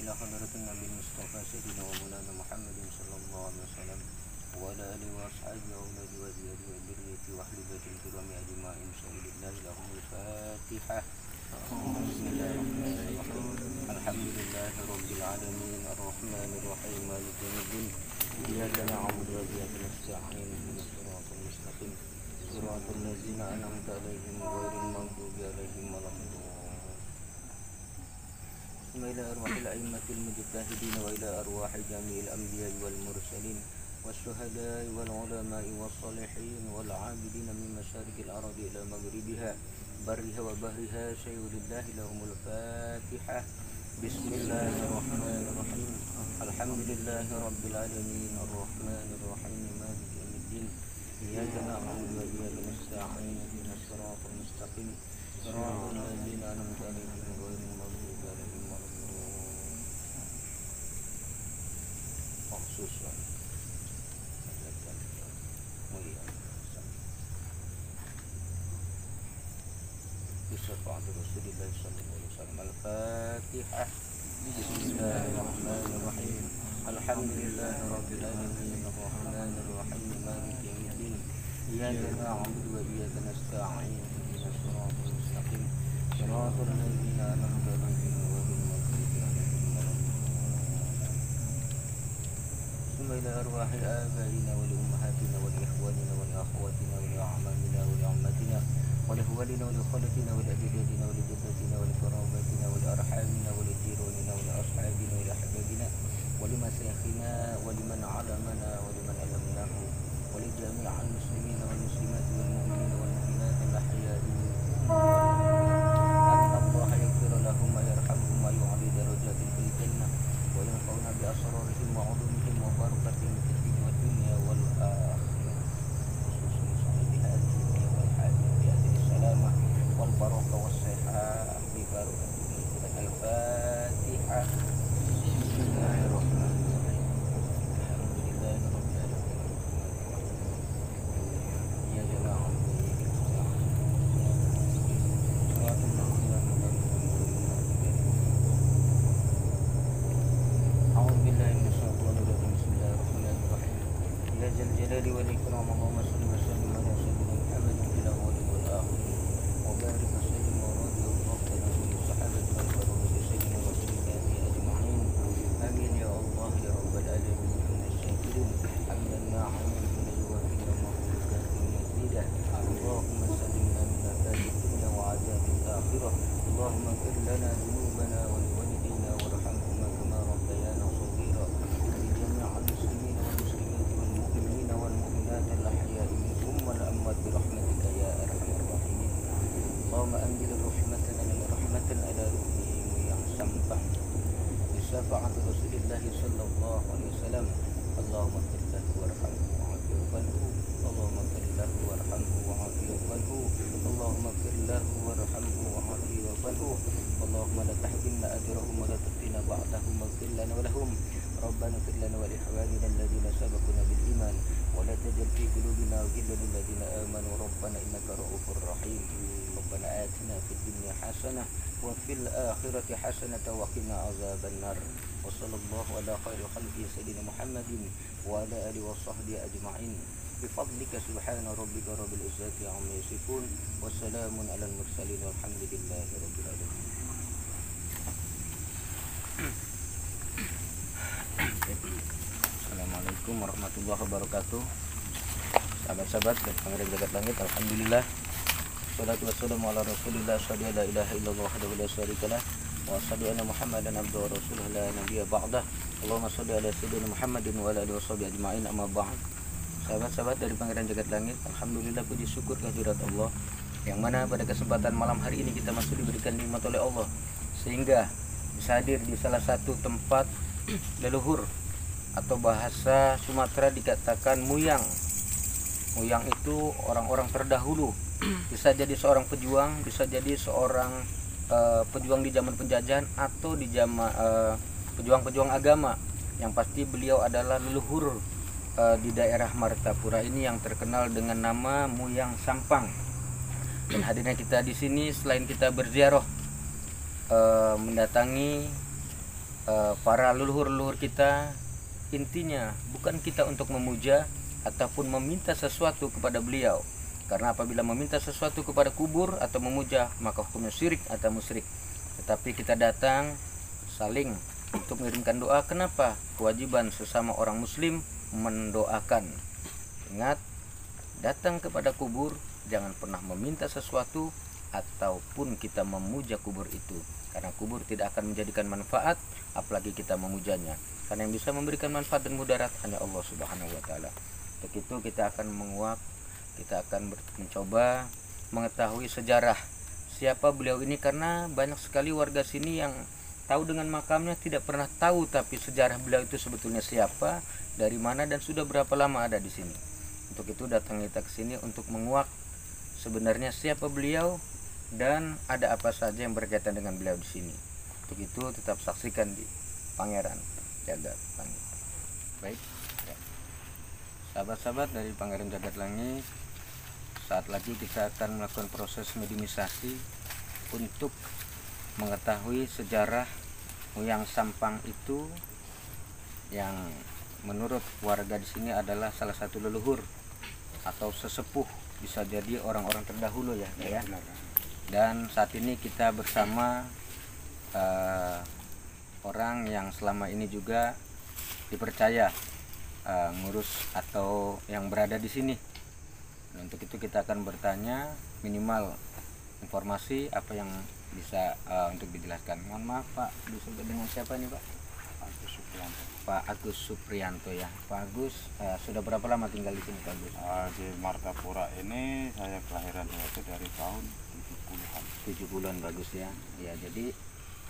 إلى حضرة النبي المصطفى سيدنا ومولانا محمد صلى الله عليه وسلم وعلى آله وأصحابه وأولاده وأزواجه وذريته وأحبته الكرام أجمعين بسم الله لهم الفاتحة. بسم الله الرحمن الرحيم. الحمد لله رب العالمين الرحمن الرحيم مالك يوم الدين إياك نعبد وإياك نستعين اهدنا الصراط المستقيم صراط الذين أنعمت عليهم غير المغضوب عليهم ولا الضالين. إلى أرواح الأئمة المجتهدين وإلى أرواح جميع الأنبياء والمرسلين والشهداء والعلماء والصالحين والعابدين من مشارق الأرض إلى مغربها برها وبحرها شيء لله لهم الفاتحة. بسم الله الرحمن الرحيم. الحمد لله رب العالمين الرحمن الرحيم مالك يوم الدين إياك نعبد وإياك نستعين اهدنا الصراط المستقيم صراط الذين أنعمت عليهم غير المغضوب عليهم ولا الضالين. خصوصا بشفاعة رسول الله صلى الله عليه وسلم. الفاتحة. بسم الله الرحمن الرحيم. الحمد لله رب العالمين الرحمن الرحيم مالك يوم الدين إياك نعبد وإياك نستعين اهدنا الصراط المستقيم صراط الذين أنعمت عليهم غير المغضوب عليهم ولا الضالين. ثم إلى أرواح آبائنا ولأمهاتنا ولإخواننا وأزواجنا ولإخواننا ولأخواتنا ولأجدادنا ولجداتنا ولقراباتنا ولأرحامنا ولجيراننا ولأصحابنا ولأحبابنا ولمشايخنا ولمن علمنا ولمن علمناه ولجميع المسلمين والمسلمات والمؤمنين والمؤمنات الأحياء أن الله يغفر لهم ويرحمهم ويعلي درجاتهم في الجنة وينفعنا بأسرارهم وعلومهم وبركاتهم في الدين والدنيا والآخرة خصوصا بهذه الدنيا والحاجة بهذه السلامة والبركة والصحة ببركة الفاتحة. بسم الله الرحمن الرحيم. الحمد لله رب العالمين. يا جماعة أعوذ بالله من الشيطان الرجيم. بسم الله الرحمن الرحيم. يا ذا الجلال والإكرام اللهم صل وسلم على سيدنا محمد في الأولين والآخرين وبارك وسلم وراضي وفضل من الصحابة والبركة سيدنا رسول الله أجمعين. آمين يا الله يا رب العالمين. من الشاكرين حمدا ناعما من الوافي ومغفرة مزيدا. اللهم سلمنا من عذاب الدنيا وعذاب الآخرة. اللهم اغفر لنا ذنوبنا ولوالدينا وارحمهما كما ربيانا صغيرا. ولجميع المسلمين والمسلمات والمؤمنين والمؤمنات الأحياء منهم والأموات برحمتك يا أرحم الراحمين. اللهم أنزل رحمة على روحهم yang sampah بشفاعة رسول الله صلى الله عليه وسلم. اللهم اغفر له وارحمه وعافه وعنه. اللهم اغفر له وارحمه وعافه وعنه. اللهم اغفر له وارحمه وعافه وعنه. اللهم لا تحرمنا أجرهم ولا تفتنا بعدهم واغفر لنا ولهم. ربنا اغفر لنا ولإخواننا الذين سبقونا بالإيمان ولا تجعل في قلوبنا غلا للذين آمنوا ربنا إنك رؤوف رحيم. ربنا آتنا في الدنيا حسنة وفي الآخرة حسنة وقنا عذاب النار. وصلى الله على خير خلقه سيدنا محمد وعلى آله وصحبه أجمعين بفضلك سبحان ربك رب العزة عما يصفون وسلام على المرسلين والحمد لله رب العالمين. Assalamualaikum warahmatullahi wabarakatuh. Sahabat-sahabat dan pangeran jagat langit, alhamdulillah. Wassalatu wassalamu ala Rasulillah, asyhadu an la ilaha illallah wahdahu la syarikalah wa asyhadu anna Muhammadan abduhu wa rasuluhu la nabiyya ba'dah. Allahumma shalli ala sayyidina Muhammadin wa ala alihi washabihi ajma'in, amma ba'd. Sahabat-sahabat dari pangeran jagat langit, alhamdulillah puji syukur kehadirat Allah yang mana pada kesempatan malam hari ini kita masih diberikan nikmat oleh Allah sehingga bisa hadir di salah satu tempat leluhur atau bahasa Sumatera dikatakan muyang. Muyang itu orang-orang terdahulu. Bisa jadi seorang pejuang, bisa jadi seorang pejuang di zaman penjajahan atau di zaman pejuang-pejuang agama. Yang pasti beliau adalah leluhur di daerah Martapura ini yang terkenal dengan nama Muyang Sampang. Dan hadirnya kita di sini selain kita berziarah mendatangi para leluhur-leluhur kita, intinya bukan kita untuk memuja ataupun meminta sesuatu kepada beliau, karena apabila meminta sesuatu kepada kubur atau memuja maka hukumnya syirik atau musyrik. Tetapi kita datang saling untuk mengirimkan doa. Kenapa? Kewajiban sesama orang muslim mendoakan. Ingat, datang kepada kubur jangan pernah meminta sesuatu ataupun kita memuja kubur itu, karena kubur tidak akan menjadikan manfaat apalagi kita memujanya. Karena yang bisa memberikan manfaat dan mudarat hanya Allah Subhanahu wa taala. Untuk itu kita akan menguak, kita akan mencoba mengetahui sejarah siapa beliau ini, karena banyak sekali warga sini yang tahu dengan makamnya, tidak pernah tahu tapi sejarah beliau itu sebetulnya siapa, dari mana dan sudah berapa lama ada di sini. Untuk itu datang kita ke sini untuk menguak sebenarnya siapa beliau dan ada apa saja yang berkaitan dengan beliau di sini. Untuk itu tetap saksikan di Pangeran Jagat Langit. Baik, ya. Sahabat-sahabat dari Pangeran Jagat Langit, saat lagi kita akan melakukan proses mediumisasi untuk mengetahui sejarah Muyang Sampang itu, yang menurut warga di sini adalah salah satu leluhur atau sesepuh, bisa jadi orang-orang terdahulu ya. Dan saat ini kita bersama orang yang selama ini juga dipercaya ngurus atau yang berada di sini. Untuk itu kita akan bertanya minimal informasi apa yang bisa untuk dijelaskan. Mohon maaf Pak, disebut dengan siapa nih Pak? Agus Suprianto. Pak Agus Suprianto ya. Pak Agus sudah berapa lama tinggal di sini Pak Agus? Di Martapura ini saya kelahiran itu dari tahun 70-an. 70-an Bagus ya. Ya, jadi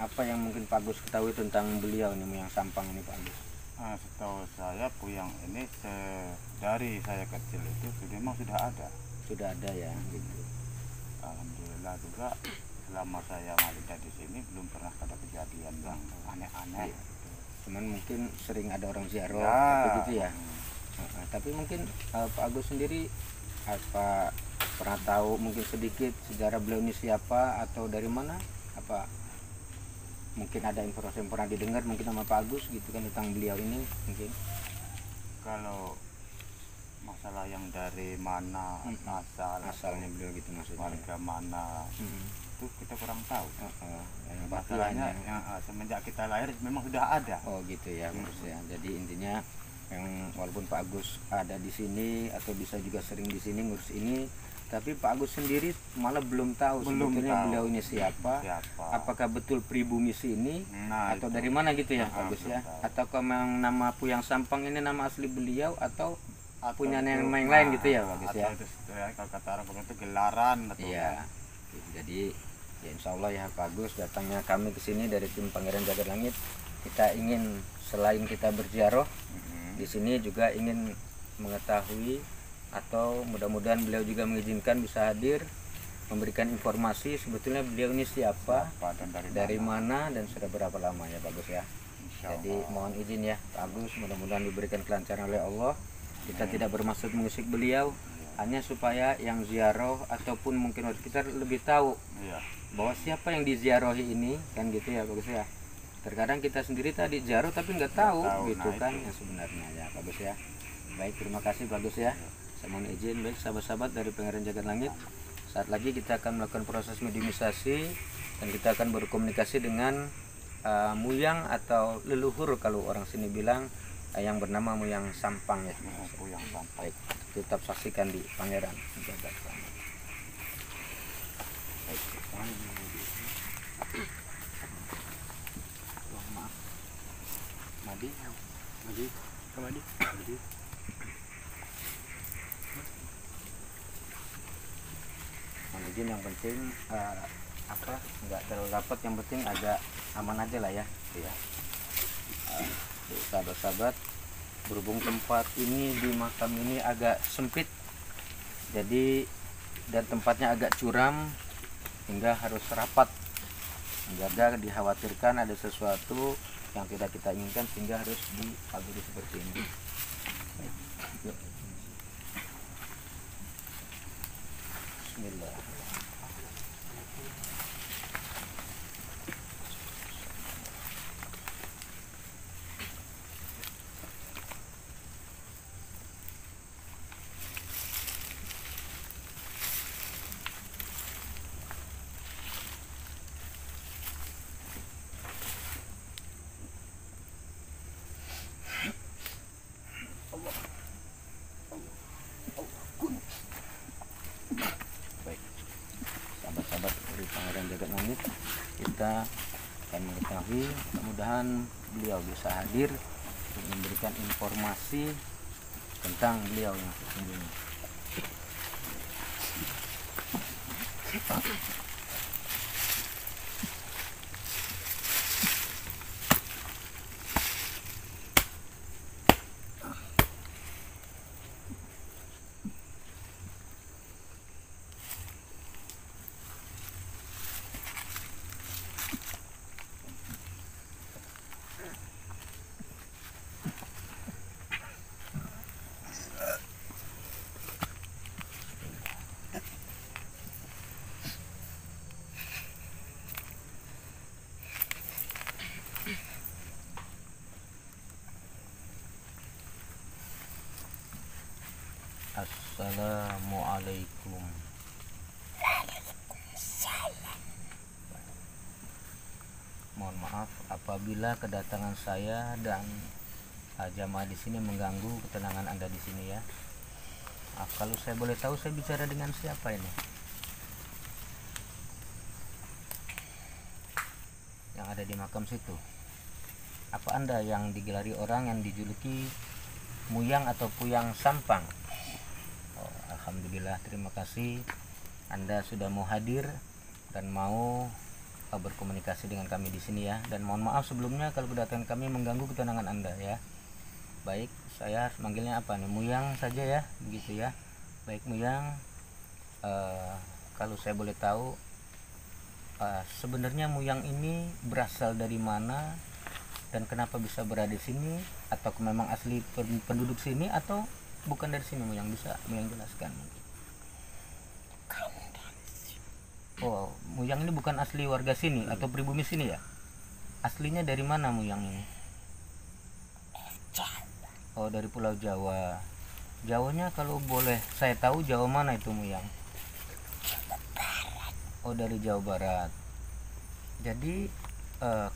apa yang mungkin Pak Agus ketahui tentang beliau ini Muyang Sampang ini Pak Agus? Setahu saya Puyang ini dari saya kecil itu memang sudah ada. Sudah ada ya gitu. Alhamdulillah juga selama saya ada di sini belum pernah ada kejadian yang aneh-aneh. Iya. Cuman mungkin sering ada orang ziarah Ya. tapi gitu ya. Tapi mungkin Pak Agus sendiri apa pernah tahu mungkin sedikit sejarah beliau ini siapa atau dari mana? Apa mungkin ada informasi yang pernah didengar mungkin sama Pak Agus gitu kan tentang beliau ini mungkin? Kalau masalah yang dari mana asalnya beliau gitu maksudnya. warga mana itu kita kurang tahu. Yang Masalahnya semenjak kita lahir memang sudah ada. Oh gitu ya Mas ya. Jadi intinya yang walaupun Pak Agus ada di sini atau bisa juga sering di sini ngurus ini, tapi Pak Agus sendiri malah belum tahu sebetulnya beliau ini siapa. Apakah betul pribumi sini atau dari mana gitu ya Pak Agus ya? Ataukah memang nama Puyang Sampang ini nama asli beliau atau punya yang lain gitu ya Pak Agus ya? Kalau kata orang itu gelaran atau iya. Jadi ya insya Allah ya Pak Agus datangnya kami ke sini dari tim Pangeran Jagat Langit, kita ingin selain kita berziarah di sini juga ingin mengetahui atau mudah-mudahan beliau juga mengizinkan bisa hadir memberikan informasi sebetulnya beliau ini siapa dan dari mana dan sudah berapa lama ya Pak Agus ya. Jadi mohon izin ya Pak Agus, mudah-mudahan diberikan kelancaran oleh Allah. Kita tidak bermaksud mengusik beliau, hanya supaya yang ziarah ataupun mungkin kita lebih tahu bahwa siapa yang diziarahi ini kan gitu ya Bagus ya. Terkadang kita sendiri tadi ziarah tapi nggak tahu gitu kan yang sebenarnya ya Bagus ya. Baik, terima kasih Bagus ya. Saya mohon izin baik sahabat-sahabat dari Pangeran Jagat Langit. Saat lagi kita akan melakukan proses mediumisasi dan kita akan berkomunikasi dengan Muyang atau leluhur kalau orang sini bilang yang bernama Muyang Sampang ya. Puyang Sampang. Baik, tetap saksikan di Pangeran Jagat Langit. Baik, maaf. Madi. Izin yang penting apa nggak terlalu rapat, yang penting agak aman aja lah ya. Ya. Sahabat-sahabat, berhubung tempat ini di makam ini agak sempit, jadi dan tempatnya agak curam hingga harus rapat, menjaga dikhawatirkan ada sesuatu yang tidak kita inginkan sehingga harus dipagari seperti ini. Bismillah. Dari Pangeran Jagat Langit, kita akan mengetahui, mudah-mudahan beliau bisa hadir untuk memberikan informasi tentang beliau yang sesungguhnya. Assalamualaikum. Waalaikumsalam. Mohon maaf apabila kedatangan saya dan jamaah di sini mengganggu ketenangan Anda di sini ya. Kalau saya boleh tahu, saya bicara dengan siapa ini? Yang ada di makam situ. Apa Anda yang digelari orang yang dijuluki Muyang atau Puyang Sampang? Oh, alhamdulillah, terima kasih Anda sudah mau hadir dan mau berkomunikasi dengan kami di sini ya. Dan mohon maaf sebelumnya kalau kedatangan kami mengganggu ketenangan Anda ya. Baik, saya harus manggilnya apa nih? Muyang saja ya, begitu ya. Baik Muyang, kalau saya boleh tahu, sebenarnya Muyang ini berasal dari mana dan kenapa bisa berada di sini? Atau memang asli penduduk sini atau bukan dari sini? Muyang bisa Muyang jelaskan? Oh, Muyang ini bukan asli warga sini atau pribumi sini ya? Aslinya dari mana Muyang ini? Oh, dari Pulau Jawa. Jawanya kalau boleh saya tahu Jawa mana itu Muyang? Oh, dari Jawa Barat. Jadi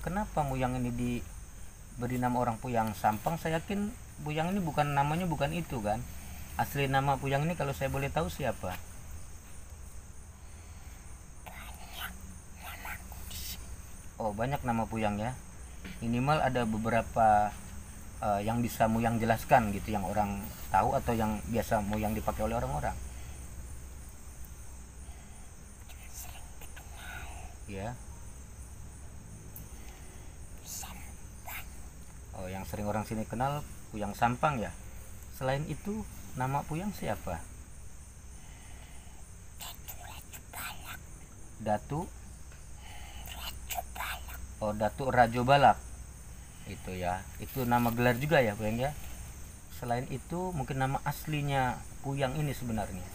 kenapa Muyang ini diberi nama orang Puyang Sampang? Saya yakin Puyang ini namanya bukan itu kan? Asli nama Puyang ini kalau saya boleh tahu siapa? Oh, banyak nama Puyang ya. Minimal ada beberapa yang bisa Muyang jelaskan gitu, yang orang tahu atau yang biasa Muyang dipakai oleh orang-orang. Ya. Oh, yang sering orang sini kenal Puyang Sampang ya. Selain itu, nama Puyang siapa? Datu. Oh, Datu Rajo Balak. Itu ya. Itu nama gelar juga ya, Puyang ya. Selain itu, mungkin nama aslinya Puyang ini sebenarnya.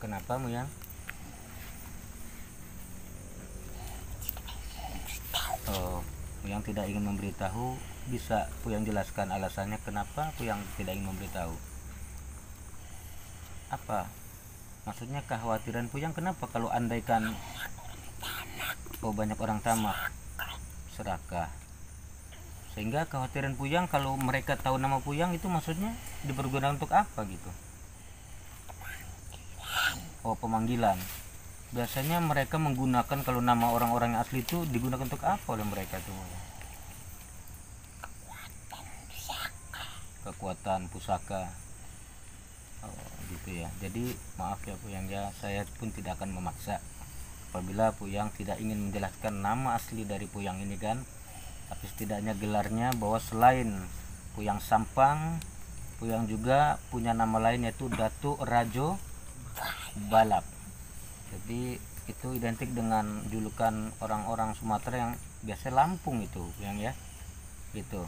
Kenapa Muyang? Oh, Puyang tidak ingin memberitahu. Bisa Puyang jelaskan alasannya kenapa Puyang tidak ingin memberitahu? Apa? Maksudnya kekhawatiran Puyang kenapa kalau andaikan banyak orang tamak, serakah, sehingga kekhawatiran Puyang kalau mereka tahu nama Puyang itu maksudnya dipergunakan untuk apa gitu? Oh, pemanggilan. Biasanya mereka menggunakan kalau nama orang-orang yang asli itu digunakan untuk apa oleh mereka tuh? Kekuatan pusaka. Oh, gitu ya. Jadi maaf ya Puyang ya, saya pun tidak akan memaksa apabila Puyang tidak ingin menjelaskan nama asli dari Puyang ini kan. Tapi setidaknya gelarnya bahwa selain Puyang Sampang, Puyang juga punya nama lain yaitu Datu Rajo Balap. Jadi itu identik dengan julukan orang-orang Sumatera yang biasa Lampung itu Puyang ya. Gitu.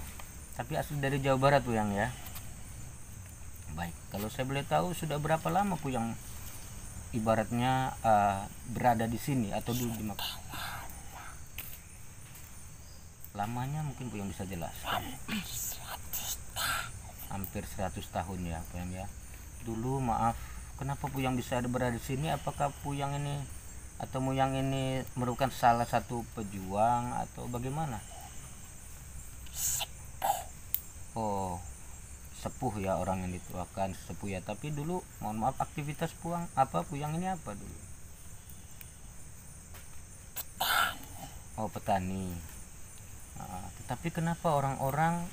Tapi asli dari Jawa Barat Puyang ya. Baik, kalau saya boleh tahu sudah berapa lama Puyang ibaratnya berada di sini atau dulu di Makkah? Lamanya mungkin Puyang bisa jelaskan. Hampir 100 tahun ya Puyang ya. Dulu maaf, kenapa Puyang bisa berada di sini? Apakah Puyang ini atau Muyang ini merupakan salah satu pejuang atau bagaimana? Oh, sepuh ya, orang yang dituakan sepuh ya. Tapi dulu mohon maaf aktivitas Puyang ini apa dulu? Oh, petani. Tetapi kenapa orang-orang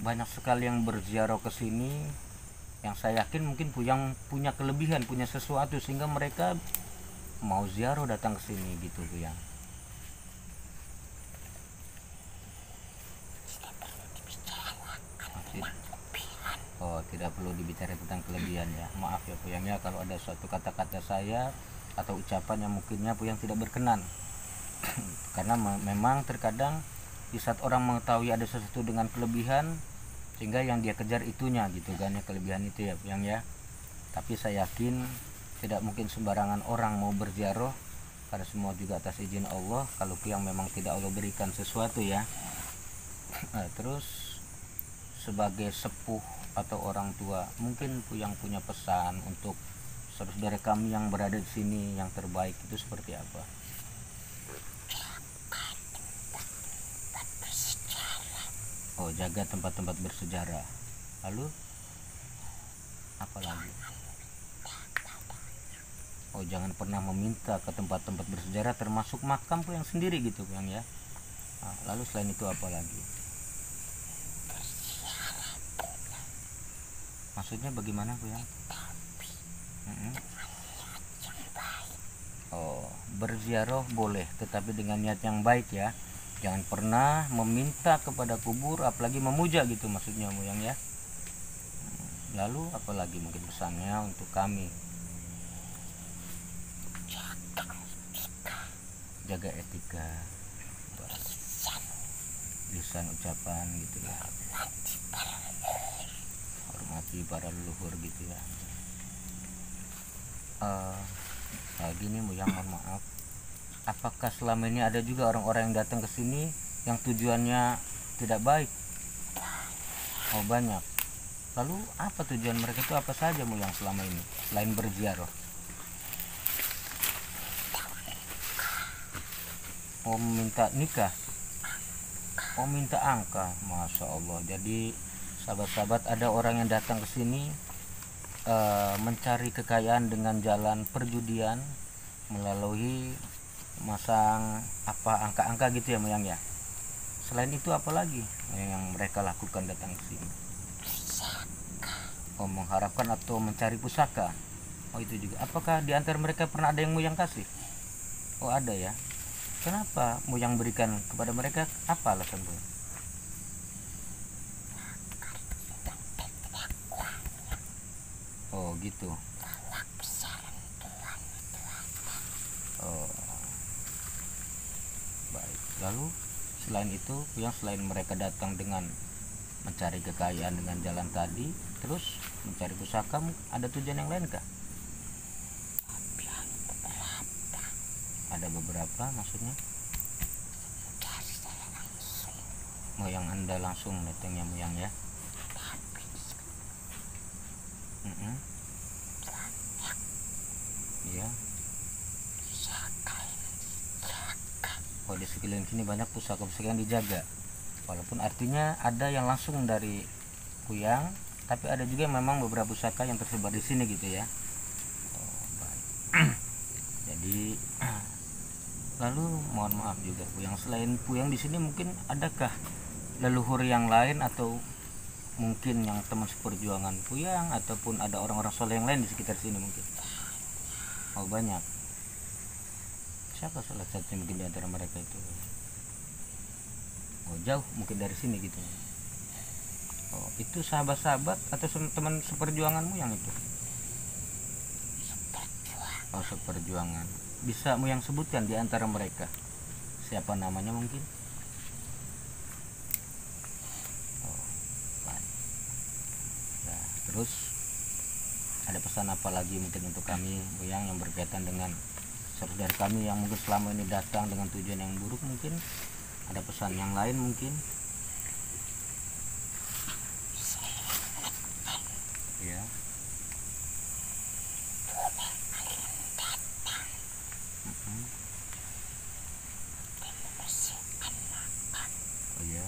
banyak sekali yang berziarah ke sini? Yang saya yakin mungkin Puyang punya kelebihan, punya sesuatu sehingga mereka mau ziarah datang ke sini gitu Puyang. Oh, tidak perlu dibicara tentang kelebihan ya. Maaf ya Puyang ya kalau ada suatu kata-kata saya atau ucapan yang mungkinnya Puyang tidak berkenan. Karena memang terkadang di saat orang mengetahui ada sesuatu dengan kelebihan, sehingga yang dia kejar itunya gitu kan ya, kelebihan itu ya Puyang ya. Tapi saya yakin tidak mungkin sembarangan orang mau berziarah, karena semua juga atas izin Allah. Kalau Puyang memang tidak Allah berikan sesuatu ya. Terus sebagai sepuh atau orang tua, mungkin Puyang punya pesan untuk saudara kami yang berada di sini yang terbaik itu seperti apa? jaga tempat-tempat bersejarah. Lalu apa lagi? Oh, jangan pernah meminta ke tempat-tempat bersejarah termasuk makam Puyang sendiri gitu Puyang ya. Lalu selain itu apa lagi? Maksudnya bagaimana Puyang? Oh, berziarah boleh tetapi dengan niat yang baik ya. Jangan pernah meminta kepada kubur apalagi memuja gitu maksudnya Puyang ya. Lalu apa lagi mungkin pesannya untuk kami? Jaga etika, lisan ucapan gitu ya, hormati para leluhur gitu ya. Gini Puyang, mohon maaf, apakah selama ini ada juga orang-orang yang datang ke sini yang tujuannya tidak baik? Oh, banyak. Lalu apa tujuan mereka itu apa saja Puyang selama ini selain berziarah? Oh, minta nikah, oh minta angka, masya Allah. Jadi sahabat-sahabat, ada orang yang datang ke sini mencari kekayaan dengan jalan perjudian melalui masang apa angka-angka gitu ya Puyang ya. Selain itu apa lagi yang mereka lakukan datang ke sini? Oh, mengharapkan atau mencari pusaka. Oh, itu juga. Apakah di antara mereka pernah ada yang Puyang kasih? Oh, ada ya. Kenapa Puyang berikan kepada mereka? Apa alasan Puyang? Oh, gitu. Oh, baik. Lalu selain itu Puyang, selain mereka datang dengan mencari kekayaan dengan jalan tadi, terus mencari pusaka, ada tujuan yang lain kah? Ada beberapa maksudnya? Oh, yang Anda langsung datangnya Puyang ya. Iya. Oh, di sekeliling sini banyak pusaka-pusaka yang dijaga. Walaupun artinya ada yang langsung dari Puyang, tapi ada juga yang memang beberapa pusaka yang tersebar di sini gitu ya. Oh, baik. Jadi lalu mohon maaf juga Puyang, selain Puyang di sini mungkin adakah leluhur yang lain atau mungkin yang teman seperjuangan Puyang ataupun ada orang-orang soleh yang lain di sekitar sini mungkin? Oh, banyak. Siapa salah satu mungkin di antara mereka itu? Oh, jauh mungkin dari sini gitu. Oh, itu sahabat-sahabat atau teman seperjuanganmu yang itu? Oh, seperjuangan. Bisa Puyang sebutkan di antara mereka siapa namanya mungkin? Oh, baik. Ya, terus ada pesan apa lagi mungkin untuk kami Puyang yang berkaitan dengan saudara kami yang mungkin selama ini datang dengan tujuan yang buruk? Mungkin ada pesan yang lain mungkin? Ya. Oh ya.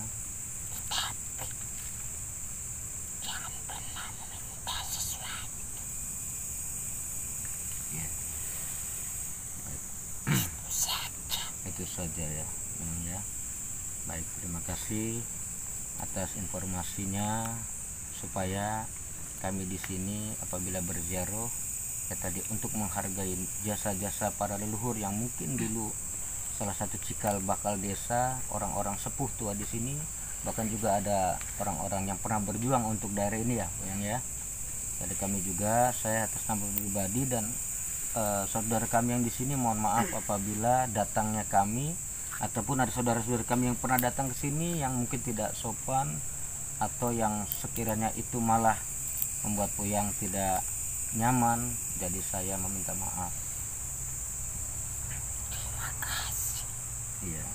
Ya. Itu saja ya. Ya. Baik, terima kasih atas informasinya, supaya kami di sini apabila berziarah ya tadi untuk menghargai jasa-jasa para leluhur yang mungkin dulu salah satu cikal bakal desa, orang-orang sepuh tua di sini, bahkan juga ada orang-orang yang pernah berjuang untuk daerah ini ya Puyang ya. Jadi kami juga, saya atas nama pribadi dan saudara kami yang di sini, mohon maaf apabila datangnya kami ataupun ada saudara-saudara kami yang pernah datang ke sini yang mungkin tidak sopan atau yang sekiranya itu malah membuat Puyang tidak nyaman. Jadi saya meminta maaf. Terima kasih. Iya.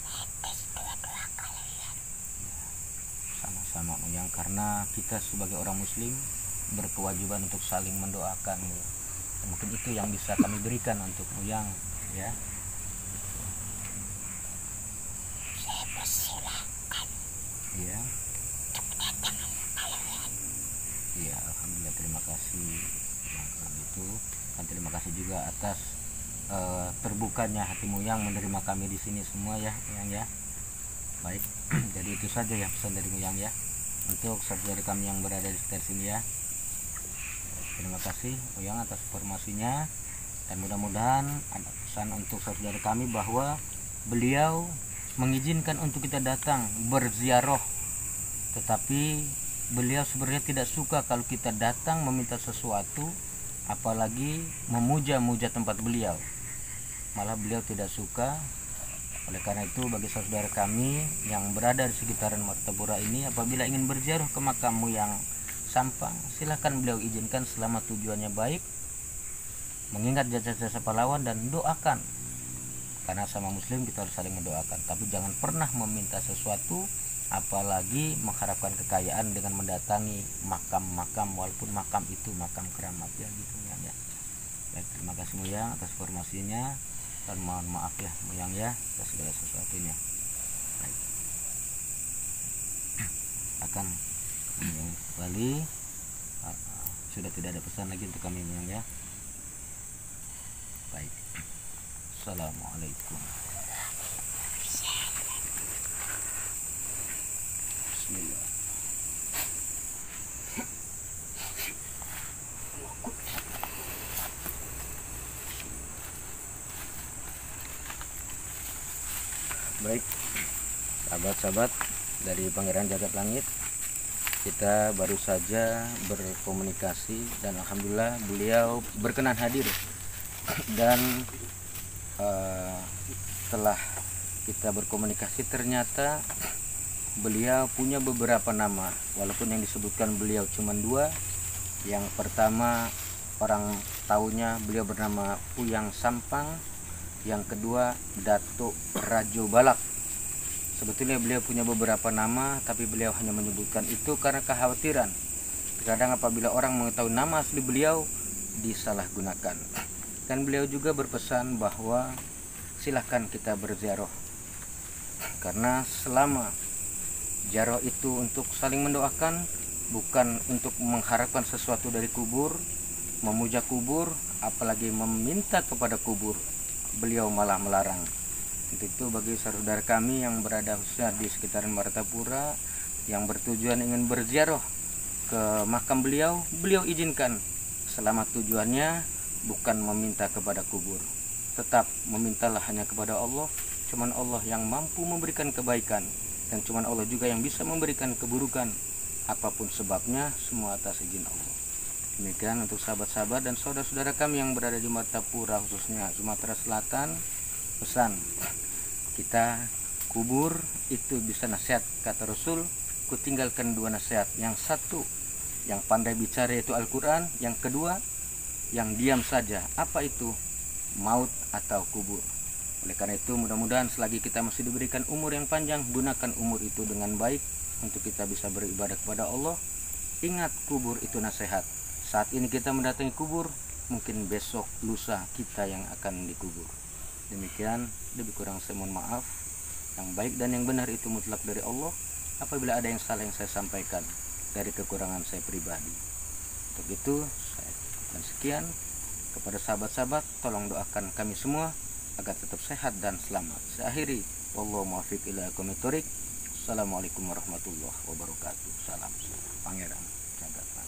Atas doa-doa kalian. Sama-sama Puyang, karena kita sebagai orang muslim berkewajiban untuk saling mendoakan. Mungkin itu yang bisa kami berikan untuk Puyang ya. Saya Persilakan Iya. untuk datang kalian. Iya, alhamdulillah, terima kasih. Nah, kalau gitu kan terima kasih juga atas terbukanya hatimu yang menerima kami di sini semua ya, Yang ya. Baik, jadi itu saja ya pesan dari Yang ya untuk saudara kami yang berada di sekitar sini ya. Terima kasih Yang atas informasinya, dan mudah-mudahan ada pesan untuk saudara kami bahwa beliau mengizinkan untuk kita datang berziarah, tetapi beliau sebenarnya tidak suka kalau kita datang meminta sesuatu, apalagi memuja-muja tempat beliau. Malah beliau tidak suka. Oleh karena itu, bagi saudara kami yang berada di sekitaran Martapura ini, apabila ingin berziarah ke makammu yang Sampang, silahkan beliau izinkan selama tujuannya baik, mengingat jasa-jasa pahlawan, dan doakan. Karena sama muslim kita harus saling mendoakan, tapi jangan pernah meminta sesuatu, apalagi mengharapkan kekayaan dengan mendatangi makam-makam, walaupun makam itu makam keramat ya gitu ya. Baik, terima kasih Moyang atas informasinya, dan mohon maaf ya Moyang ya atas segala sesuatunya. Baik. Akan kembali, sudah tidak ada pesan lagi untuk kami Moyang ya. Baik. Assalamualaikum. Bismillah. Baik, sahabat-sahabat dari Pangeran Jagat Langit, kita baru saja berkomunikasi dan alhamdulillah beliau berkenan hadir. Dan setelah kita berkomunikasi, ternyata beliau punya beberapa nama, walaupun yang disebutkan beliau cuma 2. Yang pertama orang tahunya beliau bernama Puyang Sampang, yang kedua Datuk Rajo Balak. Sebetulnya beliau punya beberapa nama, tapi beliau hanya menyebutkan itu karena kekhawatiran terkadang apabila orang mengetahui nama asli beliau disalahgunakan. Dan beliau juga berpesan bahwa silahkan kita berziarah, karena selama ziarah itu untuk saling mendoakan, bukan untuk mengharapkan sesuatu dari kubur, memuja kubur, apalagi meminta kepada kubur, beliau malah melarang. Untuk itu bagi saudara kami yang berada khususnya di sekitaran Martapura yang bertujuan ingin berziarah ke makam beliau, beliau izinkan selama tujuannya bukan meminta kepada kubur. Tetap memintalah hanya kepada Allah. Cuman Allah yang mampu memberikan kebaikan, dan cuman Allah juga yang bisa memberikan keburukan. Apapun sebabnya, semua atas izin Allah. Demikian untuk sahabat-sahabat dan saudara-saudara kami yang berada di Martapura, khususnya Sumatera Selatan, pesan kita, kubur itu bisa nasihat, kata Rasul, ku tinggalkan 2 nasihat. Yang satu, yang pandai bicara yaitu Al-Quran. Yang kedua, yang diam saja. Apa itu? Maut atau kubur. Oleh karena itu, mudah-mudahan selagi kita masih diberikan umur yang panjang, gunakan umur itu dengan baik untuk kita bisa beribadah kepada Allah. Ingat, kubur itu nasihat. Saat ini kita mendatangi kubur, mungkin besok lusa kita yang akan dikubur. Demikian, lebih kurang saya mohon maaf. Yang baik dan yang benar itu mutlak dari Allah. Apabila ada yang salah yang saya sampaikan dari kekurangan saya pribadi. Untuk itu saya cukupkan sekian. Kepada sahabat-sahabat, tolong doakan kami semua agar tetap sehat dan selamat. Saya akhiri, wallahu muwaffiq ila aqwamit thoriq. Assalamualaikum warahmatullahi wabarakatuh. Salam Pangeran Jagat.